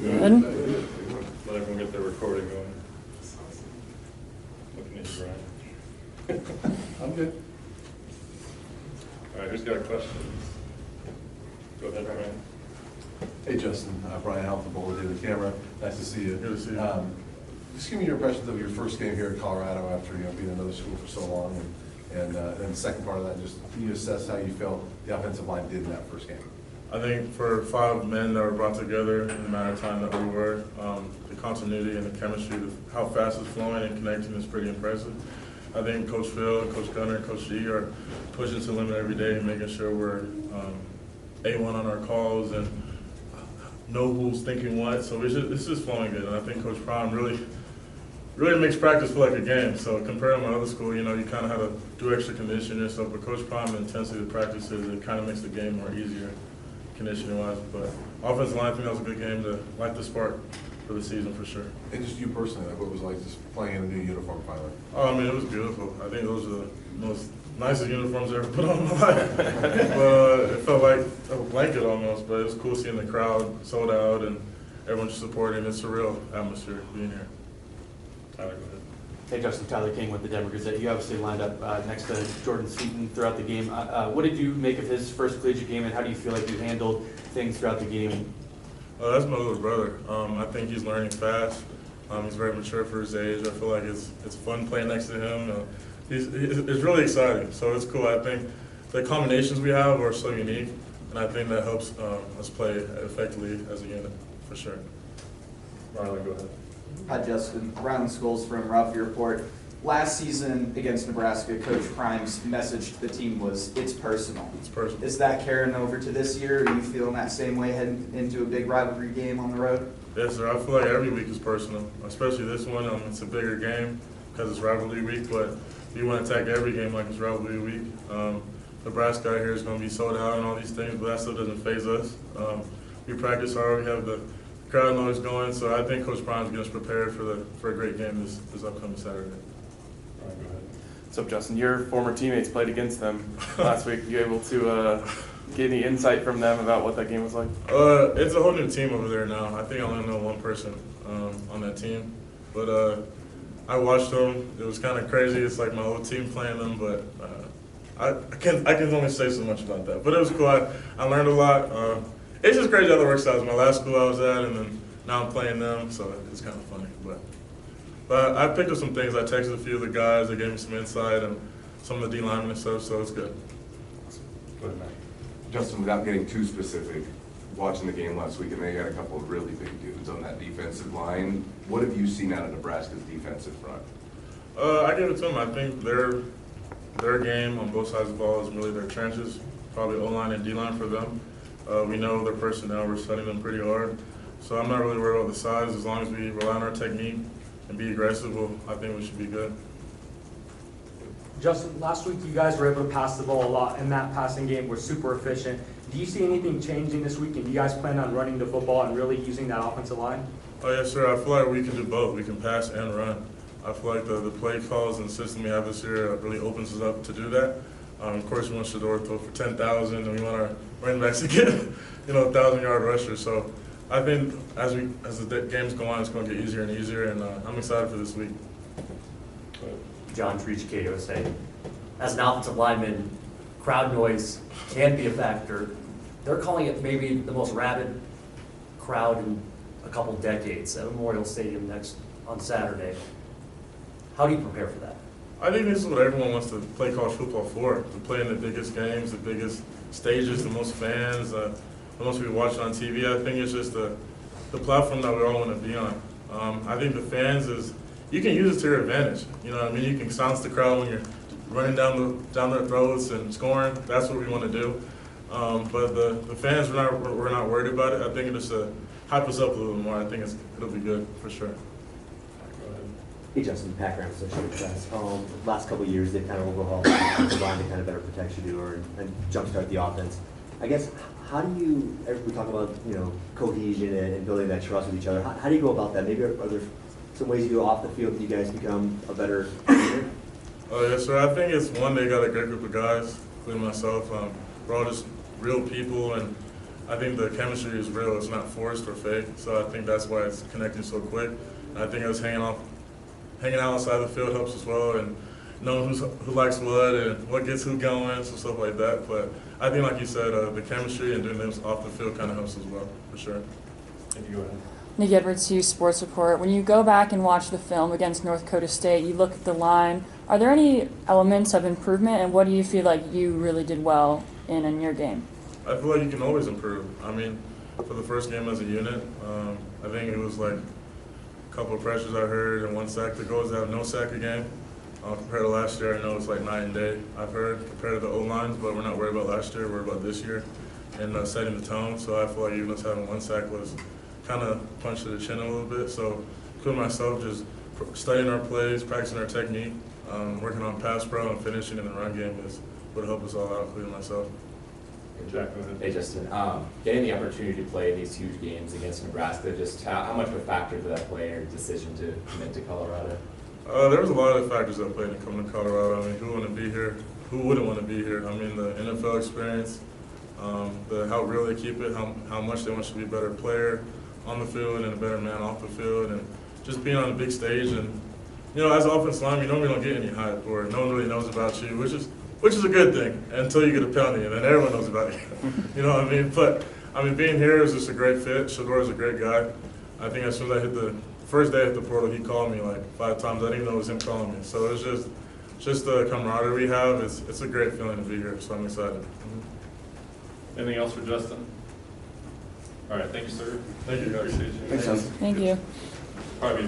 Good. Let everyone get their recording going. Looking at you, Brian. I'm good. All right, who's got a question? Go ahead, Brian. Hey, Justin. Brian Half, the Bowl to the camera. Nice to see you. Good to see you. Just give me your impressions of your first game here in Colorado after being in another school for so long, and then the second part of that, just can you assess how you felt the offensive line did in that first game? I think for 5 men that were brought together in the matter of time that we were, the continuity and the chemistry, how fast it's flowing and connecting is pretty impressive. I think Coach Phil, Coach Gunner, and Coach G are pushing to the limit every day and making sure we're A1 on our calls and know who's thinking what. So it's just flowing good. And I think Coach Prime really makes practice feel like a game. So compared to my other school, you kind of have to do extra conditioning and stuff. But Coach Prime, the intensity of the practices, it kind of makes the game more easier conditioning-wise. But offensive line, I think that was a good game to light the spark for the season for sure. And just you personally, like what it was like just playing in a new uniform finally? Oh, I mean, it was beautiful. I think those are the most nicest uniforms I ever put on in my life. But it felt like a blanket almost, but it was cool seeing the crowd sold out and everyone just supporting. It's a real atmosphere being here. Tyler, go ahead. Hey, Justin, Tyler King with the Denver Gazette. You obviously lined up next to Jordan Seaton throughout the game. What did you make of his first collegiate game, and how do you feel like you handled things throughout the game? That's my little brother. I think he's learning fast. He's very mature for his age. I feel like it's fun playing next to him. It's really exciting, so it's cool. I think the combinations we have are so unique, and I think that helps us play effectively as a unit, for sure. Marlon, go ahead. Hi, Justin. Ryan Scholes from Ralphie Report. Last season against Nebraska, Coach Prime's message to the team was, it's personal. It's personal. Is that carrying over to this year? Are you feeling that same way heading into a big rivalry game on the road? Yes, sir. I feel like every week is personal, especially this one. It's a bigger game because it's rivalry week, but you want to attack every game like it's rivalry week. Nebraska out here is going to be sold out and all these things, but that still doesn't faze us. We practice hard. We have the crowd noise going, so I think Coach Prime's getting us prepared for a great game this upcoming Saturday. All right, go ahead. What's up, Justin? Your former teammates played against them last week. You able to get any insight from them about what that game was like? It's a whole new team over there now. I think I only know one person on that team, but I watched them. It was kind of crazy. It's like my old team playing them, but I can only say so much about that. But it was cool. I learned a lot. It's just crazy how it works out. It's my last school I was at, and then now I'm playing them, so it's kind of funny. But I picked up some things. I texted a few of the guys. They gave me some insight and some of the D linemen and stuff, so it's good. Go ahead, Matt. Justin, without getting too specific, watching the game last week, and they had a couple of really big dudes on that defensive line. What have you seen out of Nebraska's defensive front? I give it to them. I think their game on both sides of the ball is really their trenches, probably O-line and D-line for them. We know their personnel. We're studying them pretty hard. So I'm not really worried about the size. As long as we rely on our technique and be aggressive, I think we should be good. Justin, last week you guys were able to pass the ball a lot, and that passing game was super efficient. Do you see anything changing this week, and do you guys plan on running the football and really using that offensive line? Oh, yes, sir. I feel like we can do both. We can pass and run. I feel like the play calls and system we have this year really opens us up to do that. Of course, we want Shador to throw for 10,000, and we want our running backs to get 1,000-yard rushers. So I think as the games go on, it's going to get easier and easier, and I'm excited for this week. John Treach, KOSA. As an offensive lineman, crowd noise can be a factor. They're calling it maybe the most rabid crowd in a couple decades at Memorial Stadium on Saturday. How do you prepare for that? I think this is what everyone wants to play college football for, to play in the biggest games, the biggest stages, the most fans, the most people watching on TV. I think it's just the platform that we all want to be on. I think the fans you can use it to your advantage. You know what I mean? You can silence the crowd when you're running down their throats and scoring. That's what we want to do. But the fans, we're not worried about it. I think it just hype us up a little more. I think it'll be good for sure. Hey Justin, Pat Graham, Associated Press. Last couple of years, they've kind of overhauled the offensive line to kind of better protect Shador and jumpstart the offense. I guess, how do you, we talk about cohesion and building that trust with each other. How do you go about that? Maybe are there some ways you do off the field that you guys become a better leader? Oh, yes, sir. I think it's one, they got a great group of guys, including myself. We're all just real people, and I think the chemistry is real. It's not forced or fake. So I think that's why it's connecting so quick. And I think us hanging out outside the field helps as well, and knowing who likes what and what gets who going, some stuff like that. But I think, like you said, the chemistry and doing this off the field kind of helps as well, for sure. If you go ahead. Nick Edwards, Hughes Sports Report. When you go back and watch the film against North Dakota State, you look at the line. Are there any elements of improvement, and what do you feel like you really did well in your game? I feel like you can always improve. I mean, for the first game as a unit, I think it was like a couple of pressures I heard and 1 sack. The goal is to have no sack a game. Compared to last year, I know it's like night and day. I've heard compared to the O-lines, but we're not worried about last year. We're worried about this year and setting the tone. So I feel like even us having 1 sack was kind of punched to the chin a little bit. So including myself, just studying our plays, practicing our technique, working on pass pro and finishing in the run game is what helped us all out, including myself. Jack, go ahead. Hey Justin, getting the opportunity to play in these huge games against Nebraska, just how much of a factor did that play in your decision to commit to Colorado? There was a lot of factors that played in coming to Colorado. I mean, who wouldn't be here? Who wouldn't want to be here? I mean, the NFL experience, how real they keep it, how much they want you to be a better player on the field and a better man off the field, and just being on the big stage. And you know, as an offensive lineman, you normally don't get any hype, or no one really knows about you, which is a good thing until you get a penalty, and then everyone knows about you. You know what I mean? But I mean, being here is just a great fit. Shador is a great guy. I think as soon as I hit the first day at the portal, he called me like 5 times. I didn't even know it was him calling me. So it's just the camaraderie we have. It's a great feeling to be here. So I'm excited. Anything else for Justin? All right, thank you, sir. Thank you, guys. Appreciate you. Thanks, Justin. Thank you. Probably